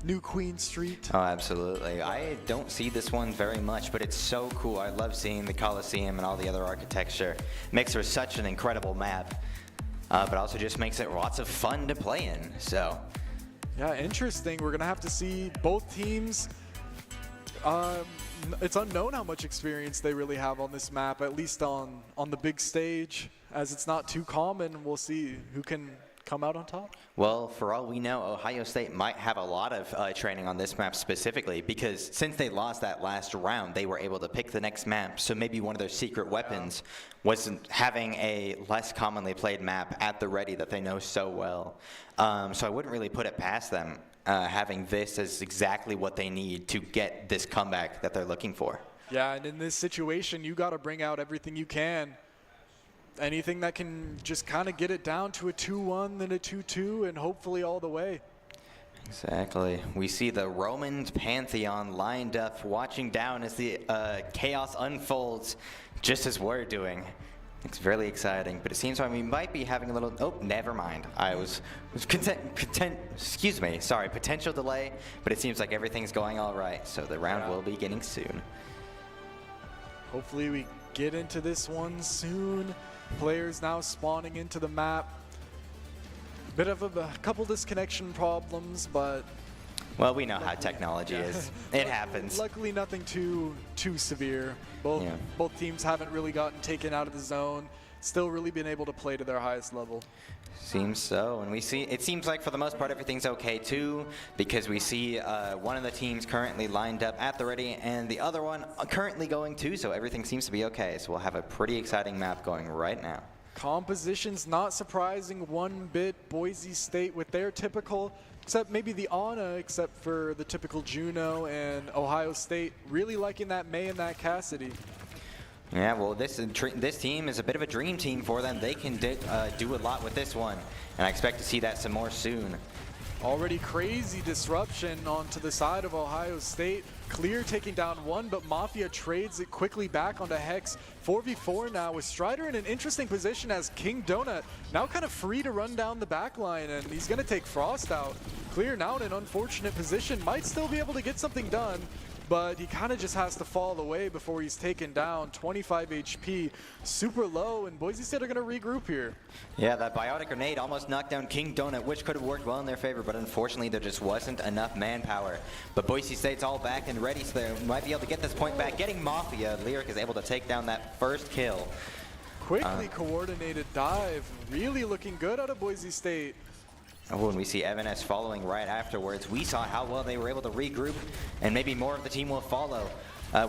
New Queen Street. Oh, absolutely. I don't see this one very much, but it's so cool. I love seeing the Coliseum and all the other architecture. Makes for such an incredible map, but also just makes it lots of fun to play in. So, yeah, interesting. We're gonna have to see both teams. It's unknown how much experience they really have on this map, at least on the big stage, as it's not too common. We'll see who can come out on top. Well, for all we know, Ohio State might have a lot of training on this map specifically, because since they lost that last round, they were able to pick the next map. So maybe one of their secret weapons was having a less commonly played map at the ready that they know so well. So I wouldn't really put it past them having this as exactly what they need to get this comeback that they're looking for. Yeah, and in this situation, you got to bring out everything you can. Anything that can just kind of get it down to a 2-1, then a 2-2, and hopefully all the way. Exactly. We see the Roman Pantheon lined up, watching down as the chaos unfolds, just as we're doing. It's really exciting, but it seems like we might be having a little... Oh, never mind. I was potential delay, but it seems like everything's going all right, so the round will be beginning soon. Hopefully we get into this one soon. Players now spawning into the map. Bit of a couple disconnection problems, but... Well, we know how technology is. It happens. Luckily, nothing too severe. Both teams haven't really gotten taken out of the zone. Still really been able to play to their highest level. Seems so, and we see it seems like for the most part everything's okay too, because we see one of the teams currently lined up at the ready and the other one currently going too, so everything seems to be okay. So we'll have a pretty exciting map going right now. Composition's not surprising one bit. Boise State with their typical, except maybe the Ana, except for the typical Juno, and Ohio State really liking that May and that Cassidy. Yeah, well, this team is a bit of a dream team for them. They can do a lot with this one, and I expect to see that some more soon. Already crazy disruption onto the side of Ohio State. Clear taking down one, but Mafia trades it quickly back onto Hex. 4v4 now with Strider in an interesting position as King Donut now kind of free to run down the back line, and he's going to take Frost out. Clear now in an unfortunate position, might still be able to get something done, but he kind of just has to fall away before he's taken down. 25 HP, super low, and Boise State are going to regroup here. Yeah, that biotic grenade almost knocked down King Donut, which could have worked well in their favor, but unfortunately there just wasn't enough manpower. But Boise State's all back and ready, so they might be able to get this point back. Getting Mafia, Lyric is able to take down that first kill. Quickly coordinated dive, really looking good out of Boise State. Oh, and we see Evanes following right afterwards. We saw how well they were able to regroup, and maybe more of the team will follow,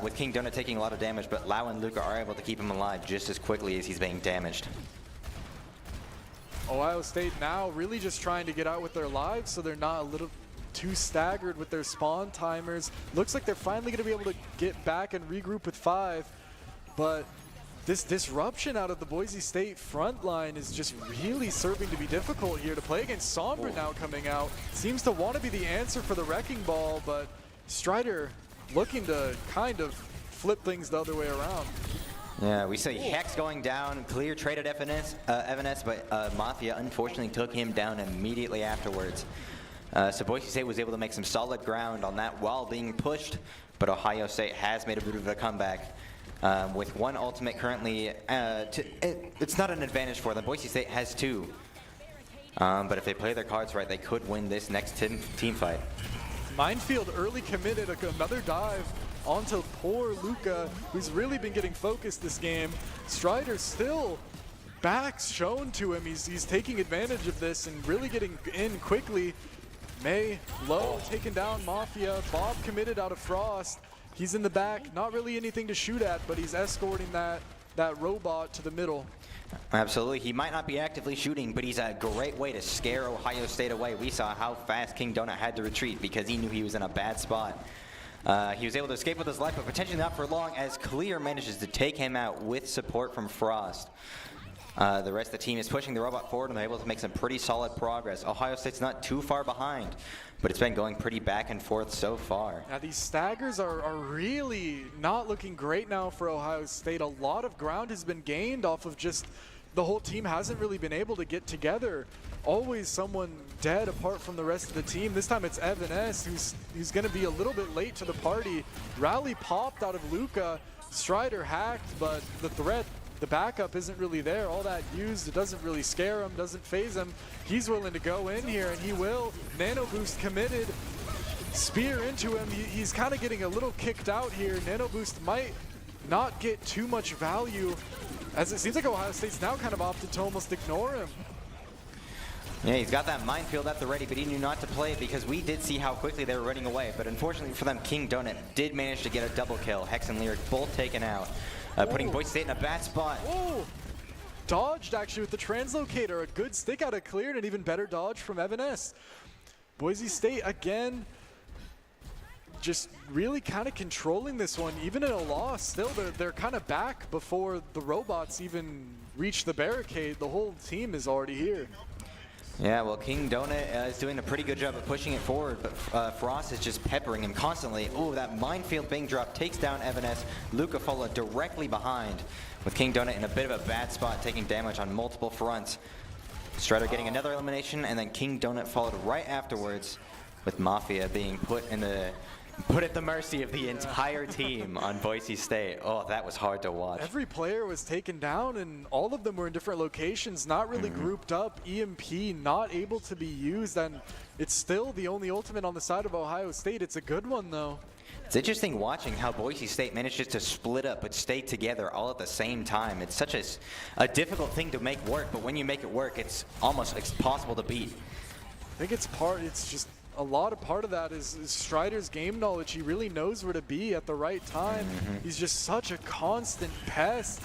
with King Donut taking a lot of damage, but Lau and Luca are able to keep him alive just as quickly as he's being damaged. Ohio State now really just trying to get out with their lives so they're not a little too staggered with their spawn timers. Looks like they're finally going to be able to get back and regroup with 5, but this disruption out of the Boise State front line is just really serving to be difficult here to play against. Sombra now coming out. Seems to want to be the answer for the Wrecking Ball, but Strider looking to kind of flip things the other way around. Yeah, we see Hex going down, clear traded Evanes, but Mafia unfortunately took him down immediately afterwards. So Boise State was able to make some solid ground on that while being pushed but Ohio State has made a bit of a comeback. With one ultimate currently, it's not an advantage for them. Boise State has 2. But if they play their cards right, they could win this next team fight. Minefield early committed another dive onto poor Luca, who's really been getting focused this game. Strider still backs shown to him. He's taking advantage of this and really getting in quickly. May low taking down Mafia. Bob committed out of Frost. He's in the back, not really anything to shoot at, but he's escorting that robot to the middle. Absolutely. He might not be actively shooting, but he's a great way to scare Ohio State away. We saw how fast King Donut had to retreat because he knew he was in a bad spot. He was able to escape with his life, but potentially not for long, as Clear manages to take him out with support from Frost. The rest of the team is pushing the robot forward, and they're able to make some pretty solid progress. Ohio State's not too far behind, but it's been going pretty back and forth so far. Now these staggers are really not looking great now for Ohio State. A lot of ground has been gained off of just the whole team hasn't really been able to get together. Always someone dead apart from the rest of the team. This time it's Evan S. who's going to be a little bit late to the party. Rally popped out of Luca. Strider hacked, but the threat, the backup isn't really there. All that used, it doesn't really scare him, doesn't phase him. He's willing to go in here, and he will. Nano Boost committed. Spear into him. He's kind of getting a little kicked out here. Nano Boost might not get too much value, as it seems like Ohio State's now kind of opted to almost ignore him. Yeah, he's got that minefield at the ready, but he knew not to play it because we did see how quickly they were running away. But unfortunately for them, King Donut did manage to get a double kill. Hex and Lyric both taken out, putting Boise State in a bad spot. Oh, dodged actually with the translocator. A good stick out of Clear and an even better dodge from Evan S. Boise State again, just really kind of controlling this one. Even in a loss, still they're kind of back before the robots even reach the barricade. The whole team is already here. Yeah, well, King Donut is doing a pretty good job of pushing it forward, but Frost is just peppering him constantly. Oh, that minefield being dropped takes down Evan S. Luca followed directly behind, with King Donut in a bit of a bad spot, taking damage on multiple fronts. Strider getting another elimination, and then King Donut followed right afterwards, with Mafia being put at the mercy of the entire team on Boise State. Oh, that was hard to watch. Every player was taken down, and all of them were in different locations, not really grouped up. EMP not able to be used, and it's still the only ultimate on the side of Ohio State. It's a good one, though. It's interesting watching how Boise State manages to split up but stay together all at the same time. It's such a difficult thing to make work, but when you make it work, it's almost impossible to beat. I think it's just a lot of part of that is Strider's game knowledge. He really knows where to be at the right time. He's just such a constant pest,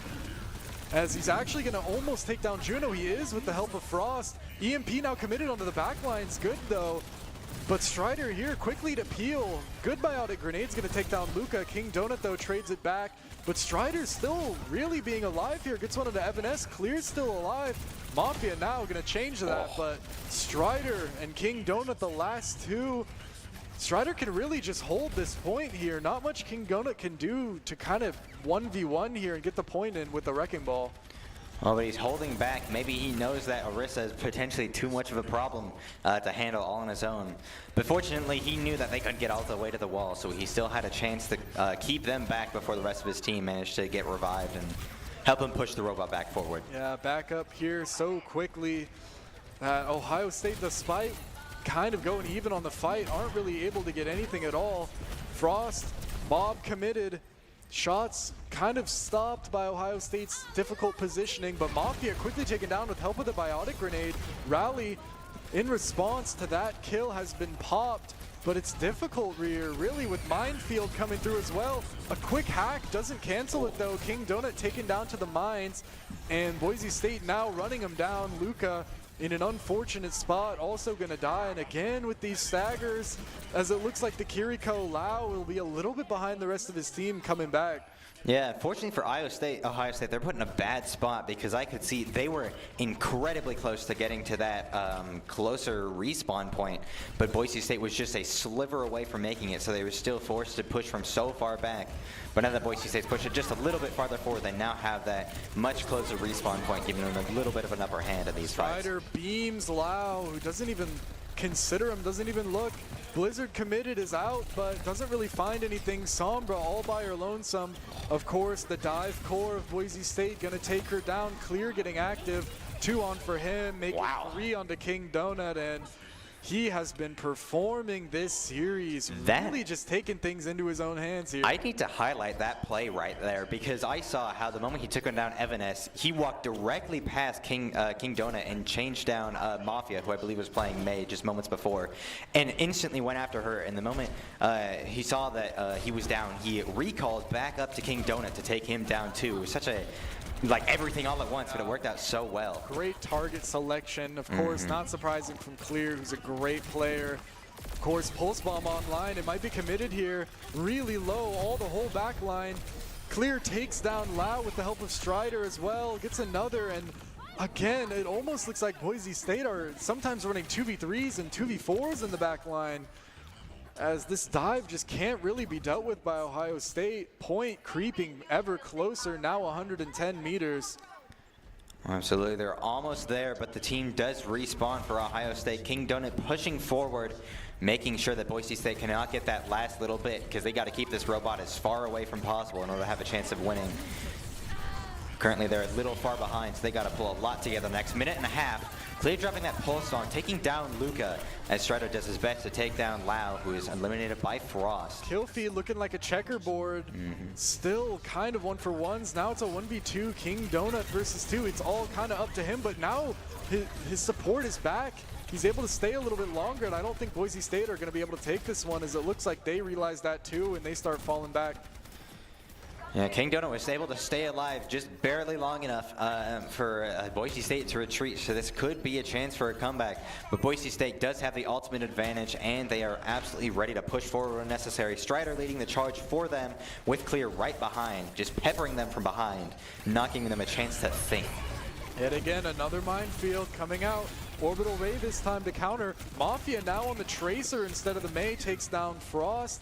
as he's actually going to almost take down Juno. He is with the help of Frost. EMP now committed onto the back lines. Good, though. But Strider here quickly to peel. Good biotic grenade's going to take down Luca. King Donut, though, trades it back. But Strider's still really being alive here. Gets one into Evan S. Clear's still alive. Mafia now going to change that, but Strider and King Donut, the last two. Strider can really just hold this point here. Not much King Donut can do to kind of 1v1 here and get the point in with the Wrecking Ball. Oh, but he's holding back. Maybe he knows that Orisa is potentially too much of a problem to handle all on his own. But fortunately, he knew that they couldn't get all the way to the wall, so he still had a chance to keep them back before the rest of his team managed to get revived and help him push the robot back forward. Yeah, back up here so quickly. Ohio State, despite kind of going even on the fight, aren't really able to get anything at all. Frost, Bob committed. Shots kind of stopped by Ohio State's difficult positioning, but Mafia quickly taken down with help of the biotic grenade. Rally, in response to that kill, has been popped, but it's difficult here, really, with Minefield coming through as well. A quick hack doesn't cancel it, though. King Donut taken down to the mines, and Boise State now running him down. Luca in an unfortunate spot, also going to die. And again with these staggers, as it looks like the Kiriko Lau will be a little bit behind the rest of his team coming back. Yeah, fortunately for Ohio State, they're put in a bad spot because I could see they were incredibly close to getting to that closer respawn point, but Boise State was just a sliver away from making it, so they were still forced to push from so far back. But now that Boise State's pushed it just a little bit farther forward, they now have that much closer respawn point, giving them a little bit of an upper hand in these fights. Strider beams Lau, who doesn't even consider him, doesn't even look. Blizzard committed is out, but doesn't really find anything. Sombra all by her lonesome. Of course, the dive core of Boise State gonna take her down. Clear getting active. 2 on for him, making 3 onto King Donut, and he has been performing this series, really just taking things into his own hands here. I need to highlight that play right there because I saw how the moment he took him down Evanes, he walked directly past King Donut and changed down Mafia, who I believe was playing May just moments before, and instantly went after her. And the moment he saw that he was down, he recalled back up to King Donut to take him down too. It was such a like everything all at once, but it worked out so well. Great target selection, of course, not surprising from Clear, who's a great player. Of course, Pulse Bomb online, it might be committed here. Really low, all the whole back line. Clear takes down Lau with the help of Strider as well, gets another, and again, it almost looks like Boise State are sometimes running 2v3s and 2v4s in the back line, as this dive just can't really be dealt with by Ohio State. Point creeping ever closer, now 110 meters. Absolutely, they're almost there, but the team does respawn for Ohio State. King Donut pushing forward, making sure that Boise State cannot get that last little bit, because they got to keep this robot as far away from possible in order to have a chance of winning. Currently, they're a little far behind, so they got to pull a lot together. Next minute and a half, Clear dropping that pulse on, taking down Luca, as Strider does his best to take down Lau, who is eliminated by Frost. Kill feed looking like a checkerboard. Still kind of 1-for-1s. Now it's a 1v2, King Donut versus 2. It's all kind of up to him, but now his support is back. He's able to stay a little bit longer, and I don't think Boise State are going to be able to take this one, as it looks like they realize that too, and they start falling back. Yeah, King Donut was able to stay alive just barely long enough for Boise State to retreat, so this could be a chance for a comeback. But Boise State does have the ultimate advantage, and they are absolutely ready to push forward when necessary. Strider leading the charge for them, with Clear right behind, just peppering them from behind, knocking them a chance to think. Yet again, another minefield coming out. Orbital Ray this time to counter. Mafia now on the Tracer instead of the May, takes down Frost.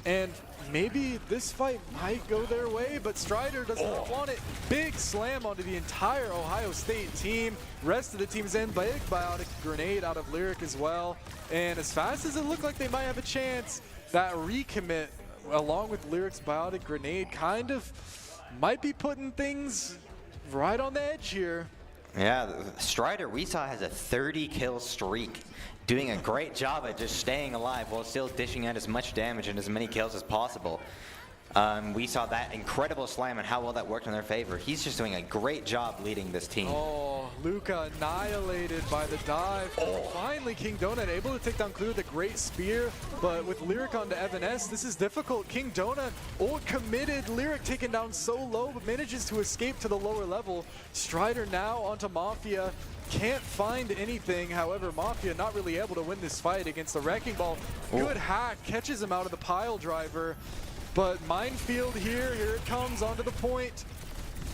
And maybe this fight might go their way, but Strider doesn't want it. Big slam onto the entire Ohio State team. Rest of the team is in. Big biotic grenade out of Lyric as well. And as fast as it looked like they might have a chance, that recommit along with Lyric's biotic grenade kind of might be putting things right on the edge here. Yeah, Strider we saw has a 30-kill streak, doing a great job at just staying alive while still dishing out as much damage and as many kills as possible. We saw that incredible slam and how well that worked in their favor. He's just doing a great job leading this team. Oh, Luca annihilated by the dive. Finally, King Donut able to take down Clear with a great spear, but with Lyric onto Evan S, this is difficult. King Donut, ult committed. Lyric taken down so low, but manages to escape to the lower level. Strider now onto Mafia. Can't find anything. However, Mafia not really able to win this fight against the Wrecking Ball. Good hack, catches him out of the pile driver. But minefield here it comes onto the point.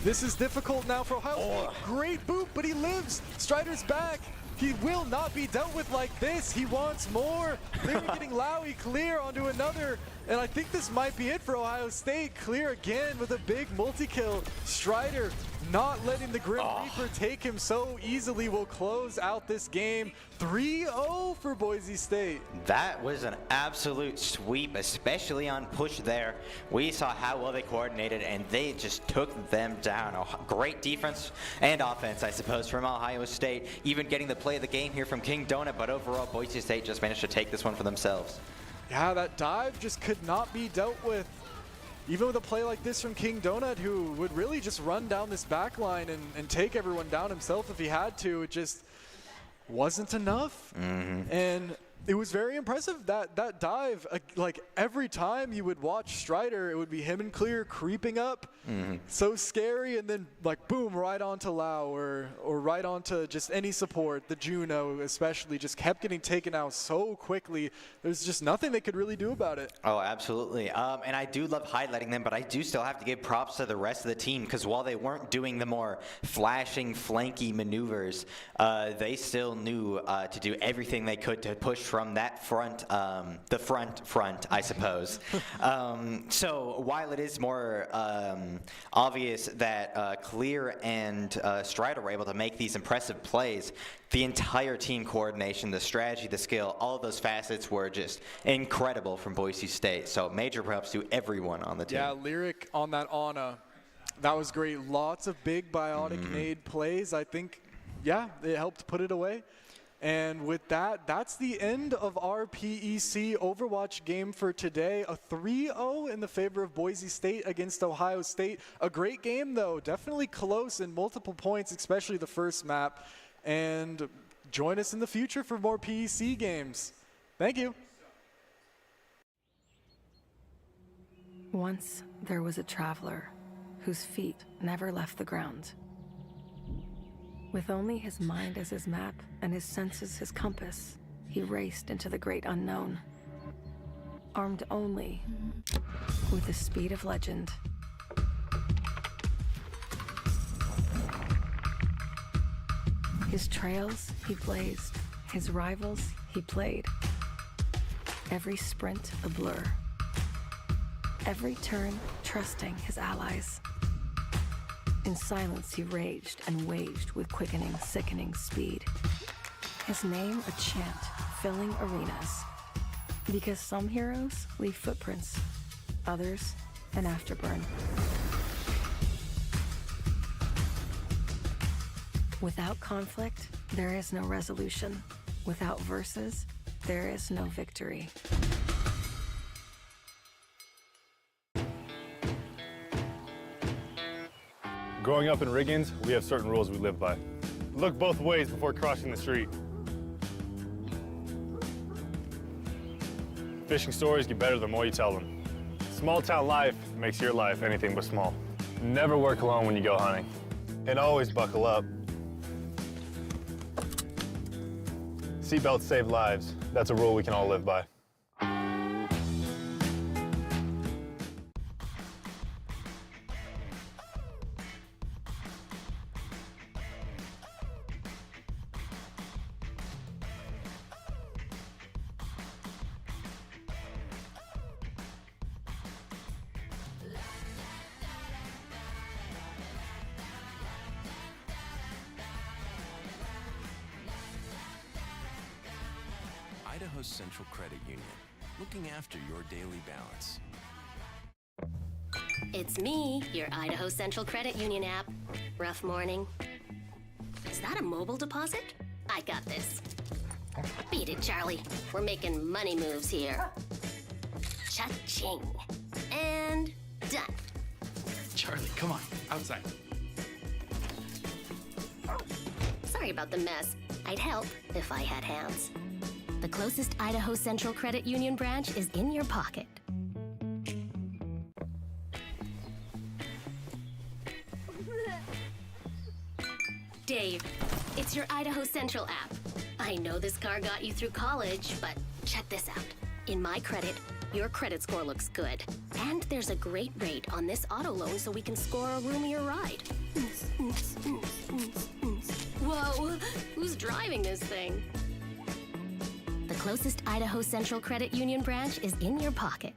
This is difficult now for Ohio State. Great boot, but he lives. Strider's back. He will not be dealt with like this. He wants more. They're getting Lowy Clear onto another. And I think this might be it for Ohio State. Clear again with a big multi-kill. Strider not letting the Grim Reaper take him so easily will close out this game. 3-0 for Boise State. That was an absolute sweep, especially on push there. We saw how well they coordinated, and they just took them down. Great defense and offense, I suppose, from Ohio State. Even getting the play of the game here from King Donut, but overall, Boise State just managed to take this one for themselves. Yeah, that dive just could not be dealt with. Even with a play like this from King Donut, who would really just run down this back line and take everyone down himself if he had to, it just wasn't enough. And it was very impressive, that dive. Like every time you would watch Strider, it would be him and Clear creeping up. So scary, and then like boom, right onto Lau or right onto just any support. The Juno especially just kept getting taken out so quickly. There's just nothing they could really do about it. Oh, absolutely. And I do love highlighting them, but I do still have to give props to the rest of the team, because while they weren't doing the more flashing, flanky maneuvers, they still knew to do everything they could to push from that front, the front, I suppose. So while it is more obvious that Clear and Strider were able to make these impressive plays, the entire team coordination, the strategy, the skill, all of those facets were just incredible from Boise State. So major props to everyone on the team. Yeah, Lyric on that Ana. That was great. Lots of big biotic made plays. I think, yeah, it helped put it away. And with that, that's the end of our PEC Overwatch game for today. A 3-0 in the favor of Boise State against Ohio State. A great game, though. Definitely close in multiple points, especially the first map. And join us in the future for more PEC games. Thank you. Once there was a traveler whose feet never left the ground. With only his mind as his map and his senses his compass, he raced into the great unknown. Armed only with the speed of legend. His trails he blazed, his rivals he played. Every sprint a blur. Every turn trusting his allies. In silence he raged and waged with quickening, sickening speed. His name a chant filling arenas. Because some heroes leave footprints, others an afterburn. Without conflict, there is no resolution. Without verses, there is no victory. Growing up in Riggins, we have certain rules we live by. Look both ways before crossing the street. Fishing stories get better the more you tell them. Small town life makes your life anything but small. Never work alone when you go hunting. And always buckle up. Seatbelts save lives. That's a rule we can all live by. Idaho Central Credit Union, looking after your daily balance. It's me, your Idaho Central Credit Union app. Rough morning. Is that a mobile deposit? I got this. Beat it, Charlie. We're making money moves here. Cha-ching. And done. Charlie, come on, outside. Sorry about the mess. I'd help if I had hands. The closest Idaho Central Credit Union branch is in your pocket. Dave, it's your Idaho Central app. I know this car got you through college, but check this out. In my credit, your credit score looks good. And there's a great rate on this auto loan so we can score a roomier ride. Whoa, who's driving this thing? The closest Idaho Central Credit Union branch is in your pocket.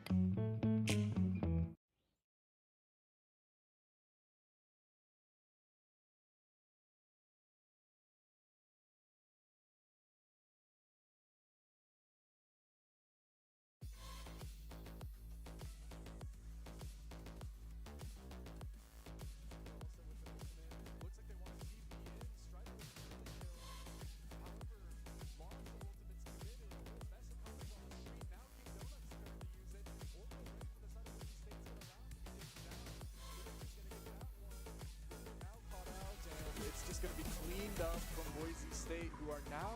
Going to be cleaned up from Boise State, who are now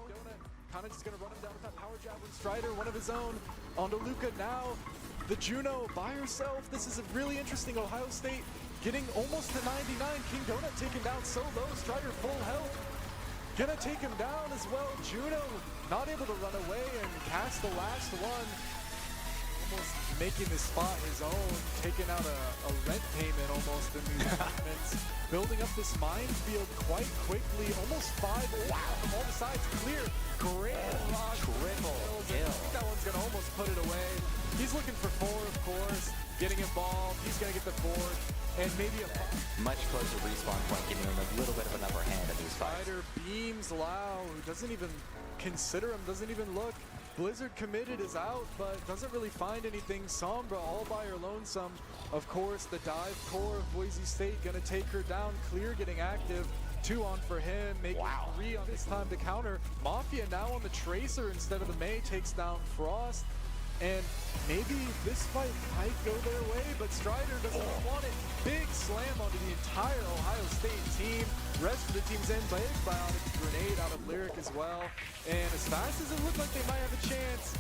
kind of just going to run him down with that power jab with Strider, one of his own. Onto Luca now. The Juno by herself. This is a really interesting. Ohio State getting almost to 99. King Donut taken down so low. Strider full health. Gonna take him down as well. Juno not able to run away and cast the last one. Almost making this spot his own, taking out a rent payment almost in these apartments, building up this minefield quite quickly, almost 5 from all the sides, clear, great rock, triple kill. kill. That one's gonna almost put it away. He's looking for 4, of course, getting involved, he's gonna get the 4, and maybe a 5. Much closer respawn point, giving him a little bit of an upper hand in these fights. Spider beams Lau, who doesn't even consider him, doesn't even look. Blizzard committed is out, but doesn't really find anything. Sombra all by her lonesome. Of course, the dive core of Boise State gonna take her down. Clear getting active. 2 on for him, making 3 on this time to counter. Mafia now on the Tracer instead of the Mei, takes down Frost. And maybe this fight might go their way, but Strider doesn't want it. Big slam onto the entire Ohio State team. Rest of the team's in, big biotic grenade out of Lyric as well. And as fast as it looked like they might have a chance,